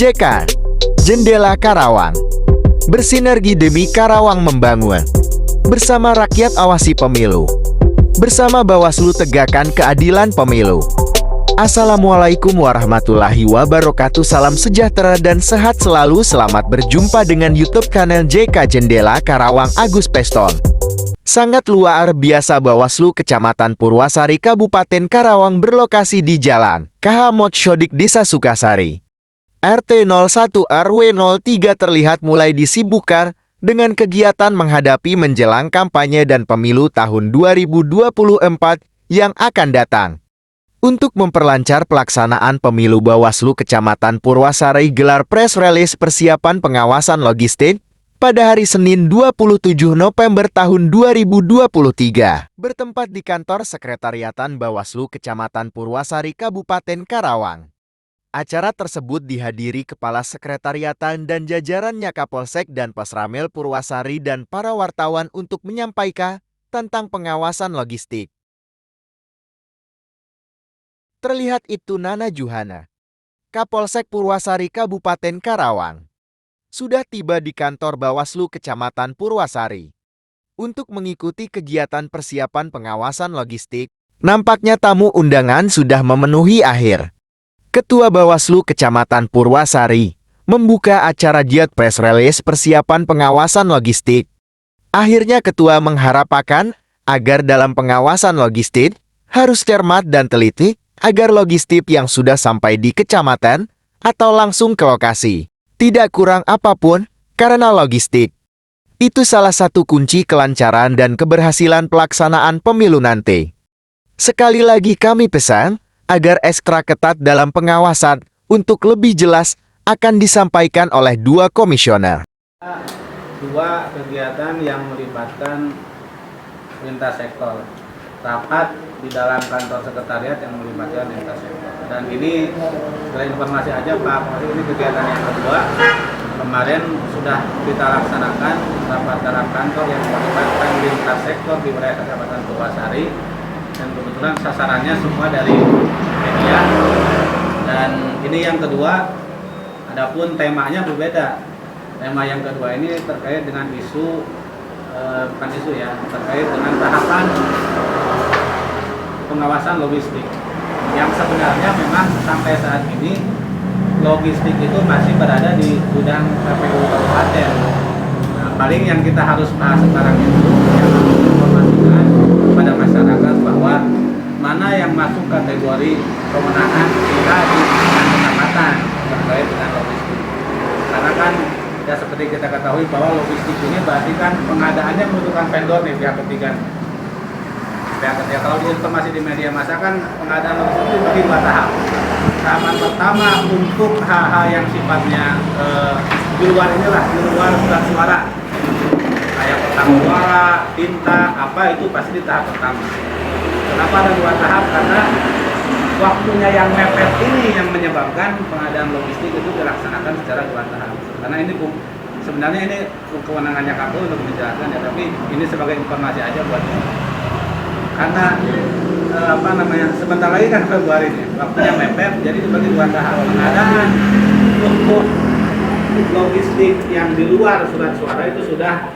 JK, Jendela Karawang. Bersinergi demi Karawang membangun. Bersama rakyat awasi pemilu. Bersama Bawaslu tegakkan keadilan pemilu. Assalamualaikum warahmatullahi wabarakatuh. Salam sejahtera dan sehat selalu. Selamat berjumpa dengan YouTube channel JK Jendela Karawang. Agus Peston. Sangat luar biasa, Bawaslu Kecamatan Purwasari Kabupaten Karawang berlokasi di Jalan KH Motshodik Desa Sukasari. RT 01 RW 03 terlihat mulai disibukkan dengan kegiatan menghadapi menjelang kampanye dan pemilu tahun 2024 yang akan datang. Untuk memperlancar pelaksanaan pemilu, Bawaslu Kecamatan Purwasari gelar press release persiapan pengawasan logistik pada hari Senin 27 November tahun 2023, bertempat di kantor sekretariatan Bawaslu Kecamatan Purwasari Kabupaten Karawang. Acara tersebut dihadiri Kepala Sekretariatan dan jajarannya Kapolsek dan Posramil Purwasari dan para wartawan untuk menyampaikan tentang pengawasan logistik. Terlihat itu Nana Juhana, Kapolsek Purwasari Kabupaten Karawang, sudah tiba di kantor Bawaslu Kecamatan Purwasari untuk mengikuti kegiatan persiapan pengawasan logistik. Nampaknya tamu undangan sudah memenuhi akhir. Ketua Bawaslu Kecamatan Purwasari membuka acara Giat Press Release persiapan pengawasan logistik. Akhirnya Ketua mengharapkan agar dalam pengawasan logistik harus cermat dan teliti agar logistik yang sudah sampai di kecamatan atau langsung ke lokasi tidak kurang apapun, karena logistik itu salah satu kunci kelancaran dan keberhasilan pelaksanaan pemilu nanti. Sekali lagi kami pesan agar ekstra ketat dalam pengawasan untuk lebih jelas akan disampaikan oleh dua komisioner. Dua kegiatan yang melibatkan lintas sektor. Rapat di dalam kantor sekretariat yang melibatkan lintas sektor. Dan ini sebagai informasi aja Pak, ini kegiatan yang kedua. Kemarin sudah kita laksanakan rapat dalam kantor yang melibatkan lintas sektor di wilayah Kecamatan Purwasari. Dan kebetulan sasarannya semua dari media. Dan ini yang kedua, adapun temanya berbeda. Tema yang kedua ini terkait dengan isu, bukan isu ya, terkait dengan tahapan pengawasan logistik yang sebenarnya memang sampai saat ini logistik itu masih berada di gudang KPU Kabupaten. Nah, paling yang kita harus bahas sekarang itu yang harus informasikan kepada masyarakat bahwa mana yang masuk kategori kewenangan kita di kecamatan terkait dengan logistik. Karena kan ya seperti kita ketahui bahwa logistik ini berarti kan pengadaannya membutuhkan vendor nih pihak ketiga. Kalau di informasi di media massa kan pengadaan logistik itu dibagi dua tahap. Tahapan pertama untuk hal-hal yang sifatnya di luar surat suara, kayak kotak suara, tinta, apa itu pasti di tahap pertama. Kenapa ada dua tahap? Karena waktunya yang mepet ini yang menyebabkan pengadaan logistik itu dilaksanakan secara dua tahap. Karena ini sebenarnya ini kewenangannya KPU untuk menjelaskan ya, tapi ini sebagai informasi aja buat karena sebentar lagi kan Februari ini waktunya mepet, jadi dibagi dua tahap. Pengadaan untuk logistik yang di luar surat suara itu sudah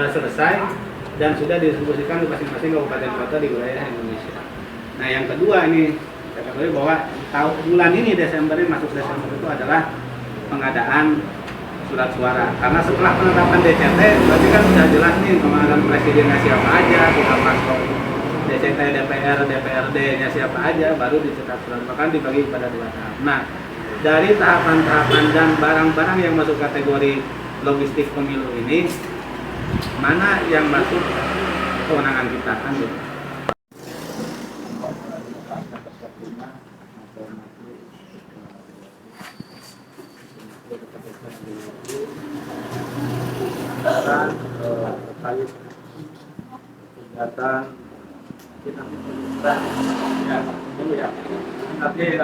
selesai dan sudah didistribusikan ke masing-masing kabupaten kota di wilayah Indonesia. Nah yang kedua ini saya ketahui bahwa bulan ini Desember ini masuk Desember itu adalah pengadaan surat suara. Karena setelah penetapan DCT berarti kan sudah jelas nih pengadaan presidennya siapa aja, sudah masuk DCT DPR, DPRD-nya siapa aja, baru dicetak surat, bahkan dibagi pada dua tahap. Nah, dari tahapan-tahapan dan barang-barang yang masuk kategori logistik pemilu ini, mana yang masuk kewenangan kita kan gitu. Terkait kegiatan nanti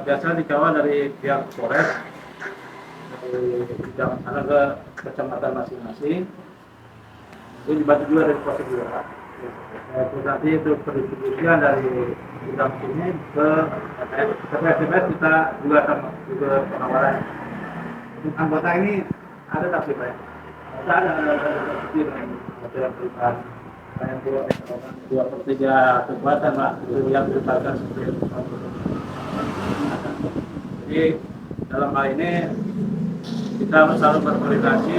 biasa dikawal dari pihak Polres dari jalan sana ke kecamatan masing-masing itu dibantu juga dari prosedur. Terus nanti itu pendistribusian dari gudang sini ke SMS kita juga sama juga pengawalan anggota ini ada tapi Pak? Ada seperti ada perubahan kayak dua per tiga kekuatan Pak itu yang diberikan seperti itu. Jadi dalam hal ini kita selalu berkoordinasi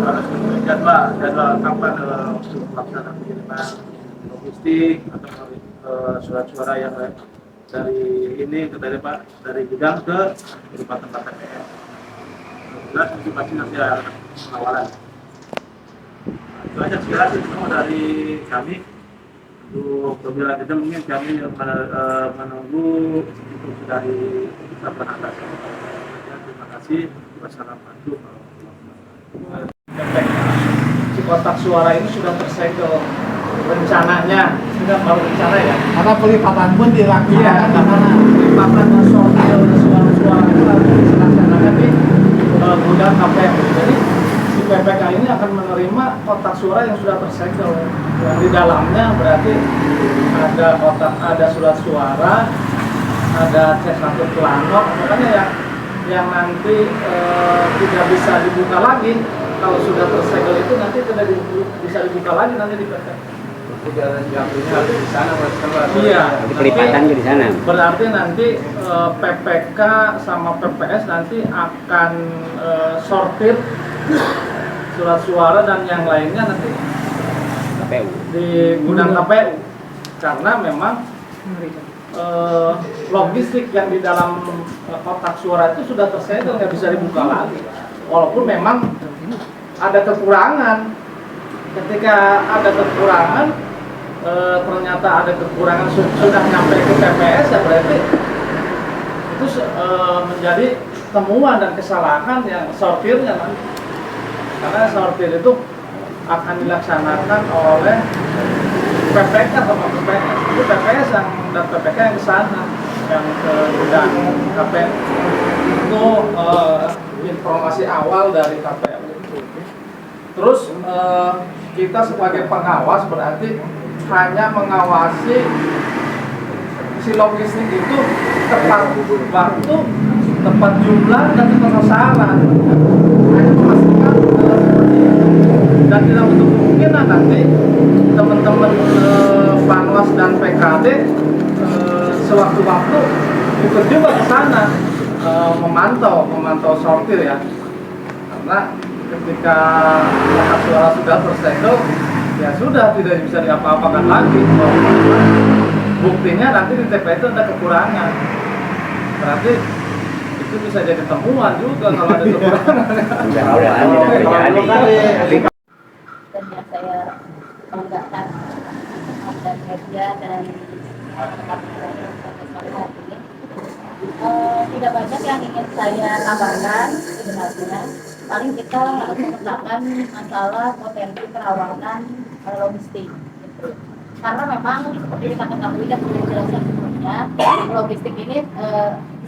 harus jadwal kapan untuk melaksanakan pengiriman logistik atau surat suara yang dari ini ke dari gudang ke tempat-tempat TPS. Jelas pasti nanti ada pengawalan. Itu aja sekilas itu semua dari kami. Untuk lebih lanjutnya mungkin kami menunggu instruksi dari Sabang atas. Terima kasih. Wassalamualaikum warahmatullahi wabarakatuh. Si kotak suara ini sudah tersegel rencananya, sudah baru rencana ya. Karena pelipatan pun dilakukan di mana pelipatan sortir suara-suara itu harus dilaksanakan di gudang KPU. Jadi si PPK ini akan menerima kotak suara yang sudah tersegel. Yang di dalamnya berarti ada surat suara, ada C1 pelanok, makanya yang nanti tidak bisa dibuka lagi. Kalau sudah tersegel itu nanti tidak bisa dibuka lagi nanti di PPK. Di sana, iya, pelipatan di sana. Berarti nanti PPK sama PPS nanti akan sortir surat suara dan yang lainnya nanti KPU. di gudang KPU karena memang logistik yang di dalam kotak suara itu sudah tersegel, nggak bisa dibuka lagi. Walaupun memang ada kekurangan, ketika ada kekurangan ternyata ada kekurangan sudah nyampe ke TPS ya berarti itu menjadi temuan dan kesalahan yang sortirnya nanti. Karena sortir itu akan dilaksanakan oleh PPK sama PPS. Itu PPS dan PPK yang ke sana, yang ke gudang KPU. Itu informasi awal dari KPU. Terus kita sebagai pengawas berarti hanya mengawasi si logistik itu tepat waktu, tepat jumlah, dan tepat sasaran. Hanya memastikan seperti itu. Dan tidak untuk kemungkinan nanti teman-teman Panwas dan PKD sewaktu-waktu ikut juga ke sana memantau sortir ya. Karena ketika kotak suara sudah tersegel, ya sudah tidak bisa diapa-apakan lagi. Buktinya nanti di TPS itu ada kekurangan. Berarti itu bisa jadi temuan juga kalau ada kekurangan. Dan yang saya banggakan dan media dan teman-teman hari ini tidak banyak yang ingin saya kabarkan sebenarnya. Paling kita memetakan masalah potensi kerawanan logistik. Karena memang seperti kita ketahui dan sudah dijelaskan sebelumnya, logistik ini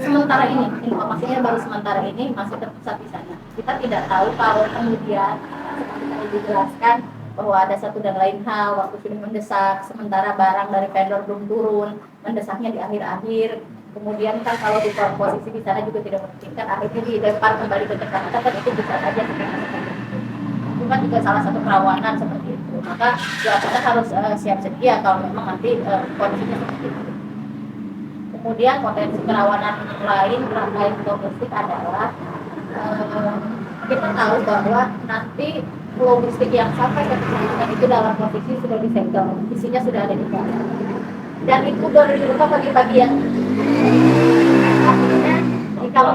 sementara ini, informasinya baru sementara ini masih terpusat di sana. Kita tidak tahu kalau kemudian seperti tadi dijelaskan bahwa ada satu dan lain hal, waktu sudah mendesak, sementara barang dari vendor belum turun, mendesaknya di akhir-akhir. Kemudian kan kalau di posisi di sana juga tidak memungkinkan, akhirnya dilempar kembali ke Jakarta, kan itu bisa saja seperti itu. Itu kan juga salah satu kerawanan seperti itu. Maka ya kita harus siap sedia kalau memang nanti kondisinya seperti itu. Kemudian potensi kerawanan lain terkait logistik adalah kita tahu bahwa nanti logistik yang sampai ke Jakarta itu dalam posisi sudah disegel, isinya sudah ada di sana. Dan itu baru dibuka pagi-pagi yang artinya kalau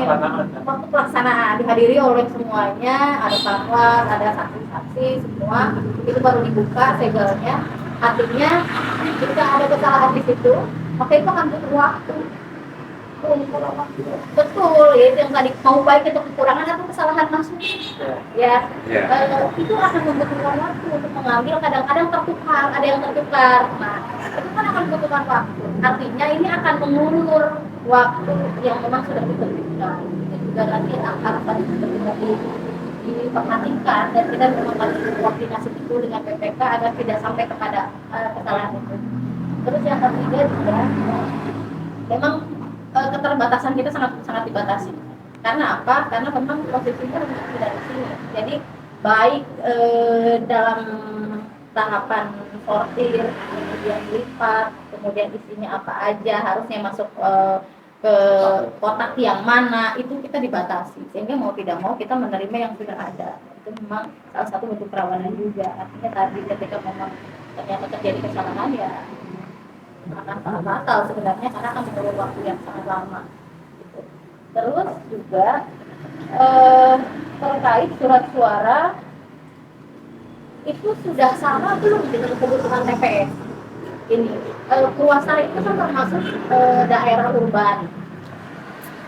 waktu pelaksanaan dihadiri oleh semuanya, ada panwas, ada saksi-saksi, semua itu baru dibuka segelnya. Artinya jika ada kesalahan di situ, maka itu akan butuh waktu. Betul, ya itu yang tadi mau baik itu kekurangan atau kesalahan masuk, ya itu akan membutuhkan waktu untuk mengambil. Kadang-kadang tertukar, ada yang tertukar. Nah, itu kan akan membutuhkan waktu. Artinya ini akan mengulur waktu yang memang sudah ditentukan. Itu juga nanti akan diperhatikan dan kita memang harus koordinasi itu dengan PPK agar tidak sampai kepada kesalahan itu. Terus yang ketiga juga memang keterbatasan kita sangat dibatasi. Karena apa? Karena memang posisinya tidak di sini. Jadi baik dalam tahapan sortir, kemudian lipat, kemudian isinya apa aja, harusnya masuk ke kotak yang mana, itu kita dibatasi. Sehingga mau tidak mau kita menerima yang sudah ada. Itu memang salah satu bentuk kerawanan juga. Artinya tadi ketika memang ternyata terjadi kesalahan, ya akan fatal sebenarnya, karena akan membutuhkan waktu yang sangat lama. Gitu. Terus juga terkait surat suara itu sudah sama belum dengan kebutuhan TPS ini. Purwasari itu kan termasuk daerah urban,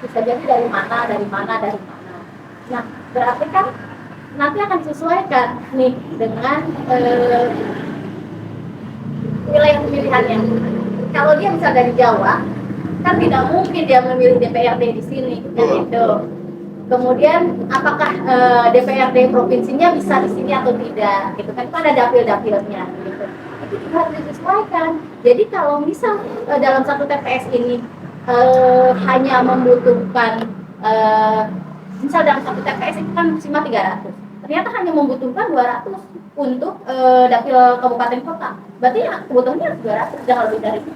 bisa jadi dari mana. Nah, berarti kan nanti akan disesuaikan nih dengan wilayah pemilihannya. Kalau dia misal dari Jawa, kan tidak mungkin dia memilih DPRD di sini, kan itu. Kemudian apakah DPRD provinsinya bisa di sini atau tidak, gitu kan? Itu ada dapil-dapilnya, gitu. Itu juga harus disesuaikan. Jadi kalau misal dalam satu TPS ini hanya membutuhkan misal dalam satu TPS itu kan maksimal 300, ternyata hanya membutuhkan 200 untuk dapil kabupaten kota, berarti ya kebutuhannya harus 200, jangan lebih dari itu,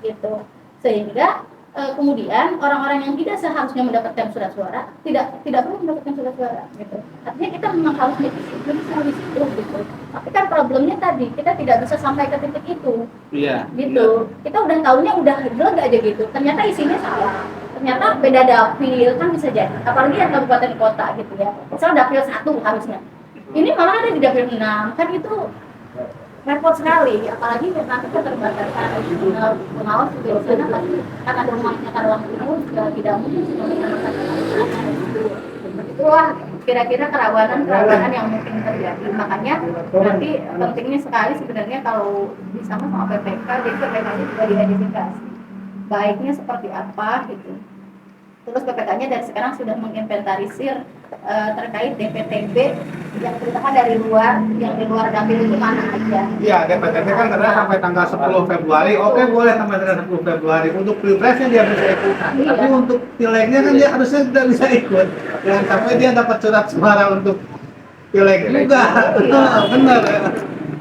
gitu. Sehingga kemudian orang-orang yang tidak seharusnya mendapatkan surat suara tidak perlu mendapatkan surat suara, gitu. Artinya kita memang harus lebih situ, gitu. Tapi kan problemnya tadi kita tidak bisa sampai ke titik itu, Iya. gitu. Kita udah tahunya udah jelas aja gitu. Ternyata isinya salah. Ternyata beda dapil kan bisa jadi. Apalagi yang kabupaten kota gitu ya. Misalnya dapil 1 harusnya. Ini malah ada di dapil 6, kan itu repot sekali, apalagi nanti keterbatasan pengawas juga di sana kan, karena ada rumahnya Karawang Timur juga tidak mungkin semuanya masyarakat. Itulah kira-kira kerawanan yang mungkin terjadi. Makanya nanti pentingnya sekali sebenarnya kalau bersama sama PPK, jadi PPK-nya juga diidentifikasi baiknya seperti apa gitu. Terus PPK-nya dari sekarang sudah menginventarisir terkait DPTB yang terutama dari luar, yang di luar dapil itu mana aja. Iya, DPTB kan ternyata sampai tanggal 10 Februari. Oke, boleh sampai tanggal 10 Februari. Untuk pilpresnya dia bisa ikutan. Iya. Tapi untuk pilegnya kan dia harusnya tidak bisa ikut. Jangan sampai dia dapat surat suara untuk pileg juga. Benar.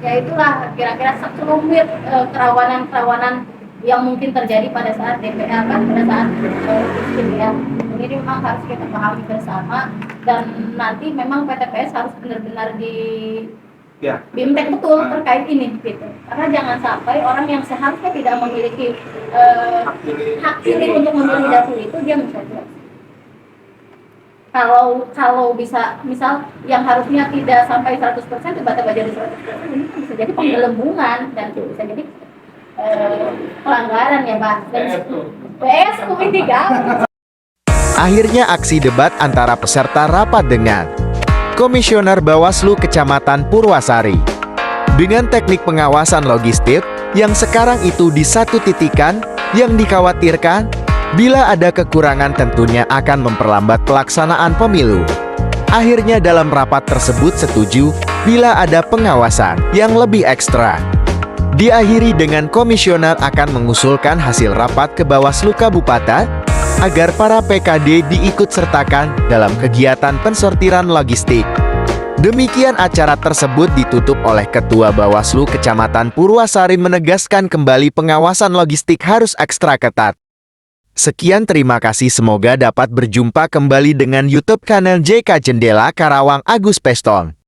Ya itulah kira-kira sekelumit kerawanan-kerawanan yang mungkin terjadi pada saat DPR kan, pada saat sistem ya. Jadi memang harus kita pahami bersama, dan nanti memang PTPS harus benar-benar di Ya. BIMTEK betul terkait ini gitu. Karena jangan sampai orang yang seharusnya tidak memiliki hak pilih untuk memilih dapil itu dia mencoblos. Kalau bisa misal yang harusnya tidak sampai 100% tiba-tiba jadi 100%, ini bisa jadi penggelembungan dan bisa jadi pelanggaran ya Pak. PSU ini kan. Akhirnya aksi debat antara peserta rapat dengan Komisioner Bawaslu Kecamatan Purwasari. Dengan teknik pengawasan logistik yang sekarang itu di satu titikan, yang dikhawatirkan bila ada kekurangan tentunya akan memperlambat pelaksanaan pemilu. Akhirnya dalam rapat tersebut setuju bila ada pengawasan yang lebih ekstra. Diakhiri dengan komisioner akan mengusulkan hasil rapat ke Bawaslu Kabupaten agar para PKD diikutsertakan dalam kegiatan pensortiran logistik. Demikian acara tersebut ditutup oleh Ketua Bawaslu Kecamatan Purwasari menegaskan kembali pengawasan logistik harus ekstra ketat. Sekian, terima kasih, semoga dapat berjumpa kembali dengan YouTube channel JK Jendela Karawang Agus Peston.